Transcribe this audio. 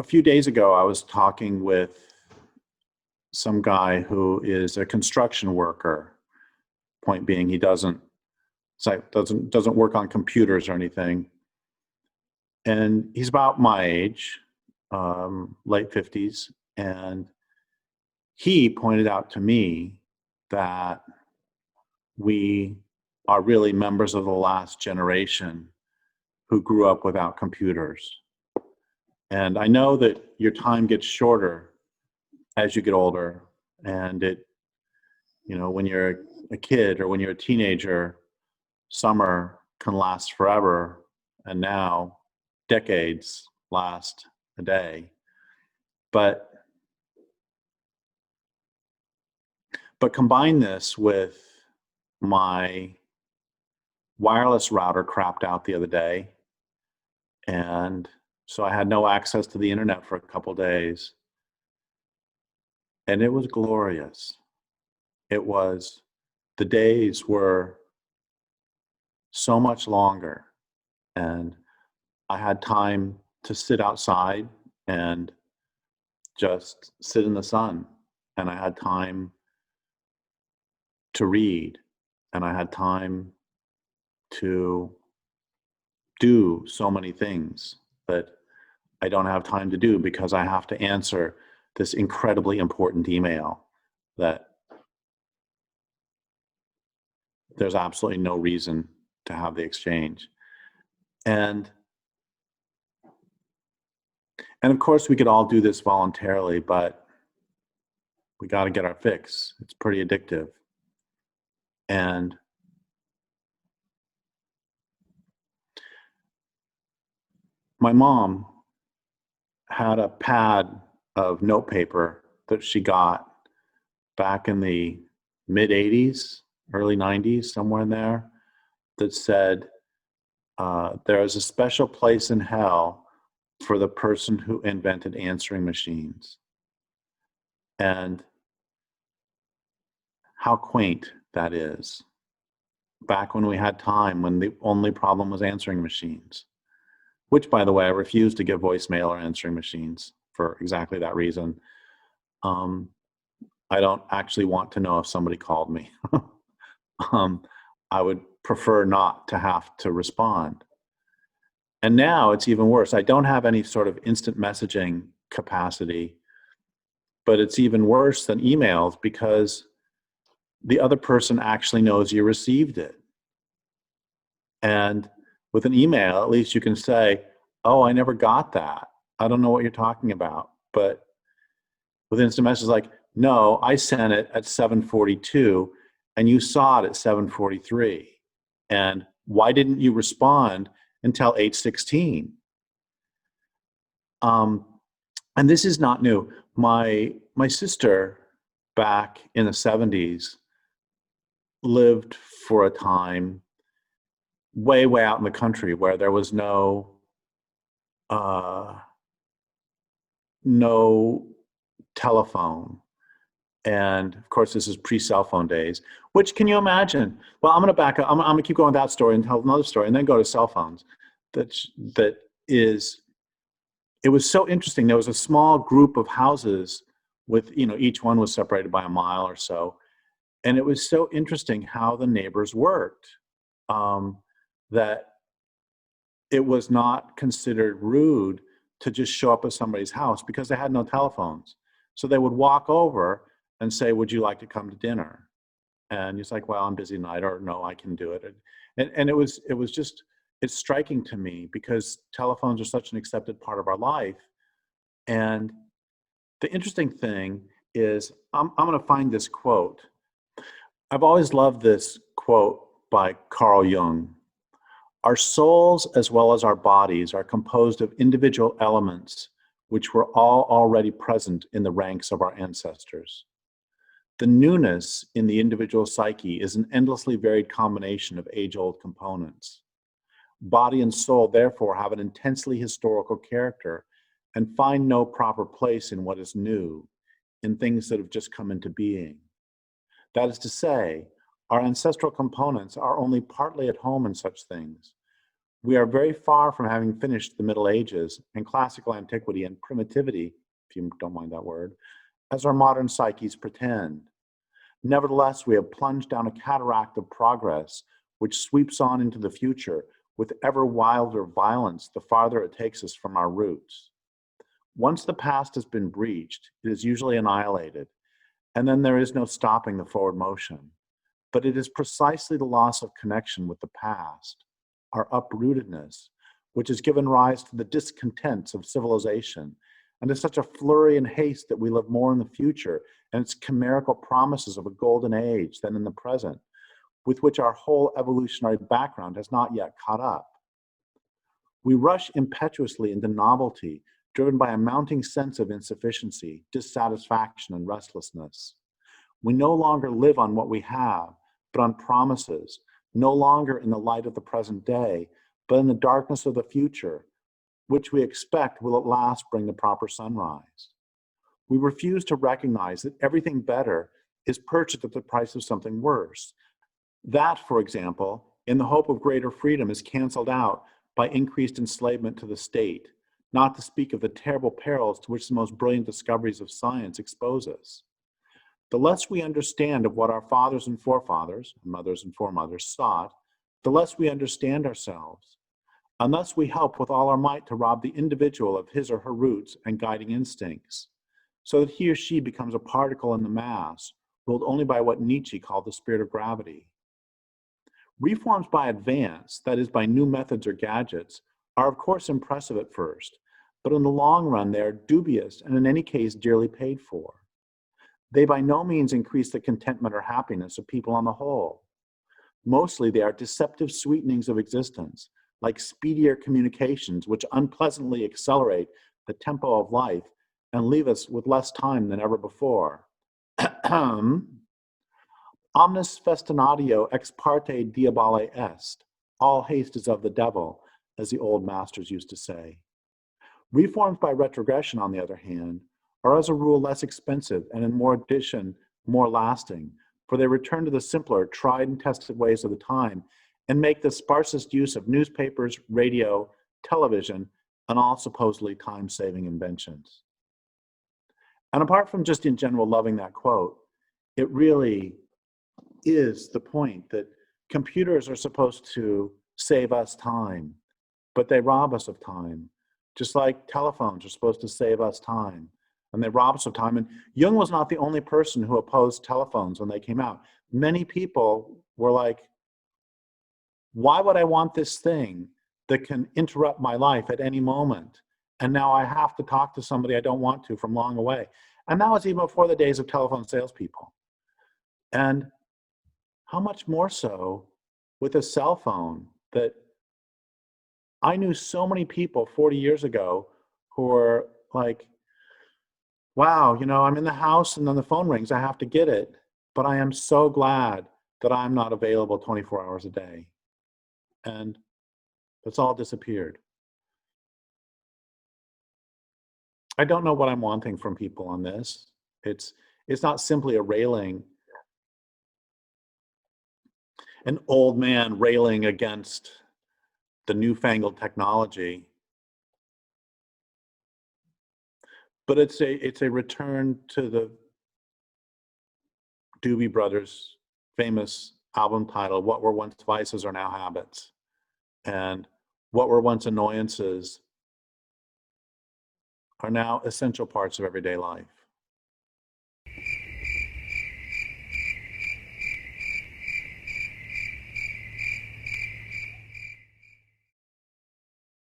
few days ago, I was talking with some guy who is a construction worker. Point being, he doesn't work on computers or anything, and he's about my age, late 50s, and he pointed out to me that we are really members of the last generation who grew up without computers. And I know that your time gets shorter as you get older, and when you're a kid or when you're a teenager, summer can last forever, and now decades last a day. But combine this with my wireless router crapped out the other day, and so I had no access to the internet for a couple days, and it was glorious. The days were so much longer, and I had time to sit outside and just sit in the sun, and I had time to read, and I had time to do so many things that I don't have time to do because I have to answer this incredibly important email that there's absolutely no reason to have the exchange. And of course, we could all do this voluntarily, but we got to get our fix. It's pretty addictive. And my mom had a pad of notepaper that she got back in the mid 80s, early 90s, somewhere in there, that said, there is a special place in hell for the person who invented answering machines. And how quaint that is. Back when we had time, when the only problem was answering machines, which, by the way, I refuse to give voicemail or answering machines for exactly that reason. I don't actually want to know if somebody called me. I would prefer not to have to respond. And now it's even worse. I don't have any sort of instant messaging capacity, but it's even worse than emails because the other person actually knows you received it. And with an email, at least you can say, oh, I never got that. I don't know what you're talking about. But with instant message, like, no, I sent it at 7:42 and you saw it at 7:43. And why didn't you respond until 8:16? And this is not new. My sister back in the 70s lived for a time way out in the country where there was no telephone. And of course, this is pre-cell phone days, which, can you imagine? Well, I'm going to back up. I'm going to keep going with that story and tell another story and then go to cell phones. It was so interesting. There was a small group of houses with, each one was separated by a mile or so. And it was so interesting how the neighbors worked, that it was not considered rude to just show up at somebody's house because they had no telephones. So they would walk over and say, would you like to come to dinner? And he's like, well, I'm busy tonight, or no, I can do it. And it was just, it's striking to me because telephones are such an accepted part of our life. And the interesting thing is, I'm going to find this quote. I've always loved this quote by Carl Jung. Our souls, as well as our bodies, are composed of individual elements which were all already present in the ranks of our ancestors. The newness in the individual psyche is an endlessly varied combination of age-old components. Body and soul, therefore, have an intensely historical character and find no proper place in what is new, in things that have just come into being. That is to say, our ancestral components are only partly at home in such things. We are very far from having finished the Middle Ages and classical antiquity and primitivity, if you don't mind that word, as our modern psyches pretend. Nevertheless, we have plunged down a cataract of progress which sweeps on into the future with ever wilder violence the farther it takes us from our roots. Once the past has been breached, it is usually annihilated, and then there is no stopping the forward motion. But it is precisely the loss of connection with the past, our uprootedness, which has given rise to the discontents of civilization and to such a flurry and haste that we live more in the future and its chimerical promises of a golden age than in the present, with which our whole evolutionary background has not yet caught up. We rush impetuously into novelty, driven by a mounting sense of insufficiency, dissatisfaction, and restlessness. We no longer live on what we have, but on promises, no longer in the light of the present day, but in the darkness of the future, which we expect will at last bring the proper sunrise. We refuse to recognize that everything better is purchased at the price of something worse. That, for example, in the hope of greater freedom, is canceled out by increased enslavement to the state, not to speak of the terrible perils to which the most brilliant discoveries of science expose us. The less we understand of what our fathers and forefathers, mothers and foremothers sought, the less we understand ourselves, unless we help with all our might to rob the individual of his or her roots and guiding instincts, so that he or she becomes a particle in the mass, ruled only by what Nietzsche called the spirit of gravity. Reforms by advance, that is, by new methods or gadgets, are of course impressive at first, but in the long run they are dubious and in any case dearly paid for. They by no means increase the contentment or happiness of people on the whole. Mostly they are deceptive sweetenings of existence, like speedier communications which unpleasantly accelerate the tempo of life and leave us with less time than ever before. Omnis festinatio ex parte diabole est. All haste is of the devil, as the old masters used to say. Reforms by retrogression, on the other hand, are as a rule less expensive and in more addition more lasting, for they return to the simpler, tried and tested ways of the time and make the sparsest use of newspapers, radio, television, and all supposedly time-saving inventions. And apart from just in general loving that quote, it really is the point that computers are supposed to save us time, but they rob us of time, just like telephones are supposed to save us time, and they rob us of time. And Jung was not the only person who opposed telephones when they came out. Many people were like, why would I want this thing that can interrupt my life at any moment? And now I have to talk to somebody I don't want to from long away. And that was even before the days of telephone salespeople. And how much more so with a cell phone that I knew so many people 40 years ago who were like, wow, I'm in the house and then the phone rings, I have to get it. But I am so glad that I'm not available 24 hours a day. And it's all disappeared. I don't know what I'm wanting from people on this. It's not simply a railing, an old man railing against the newfangled technology, but it's a return to the Doobie Brothers' famous album title, "What Were Once Vices Are Now Habits," and what were once annoyances are now essential parts of everyday life.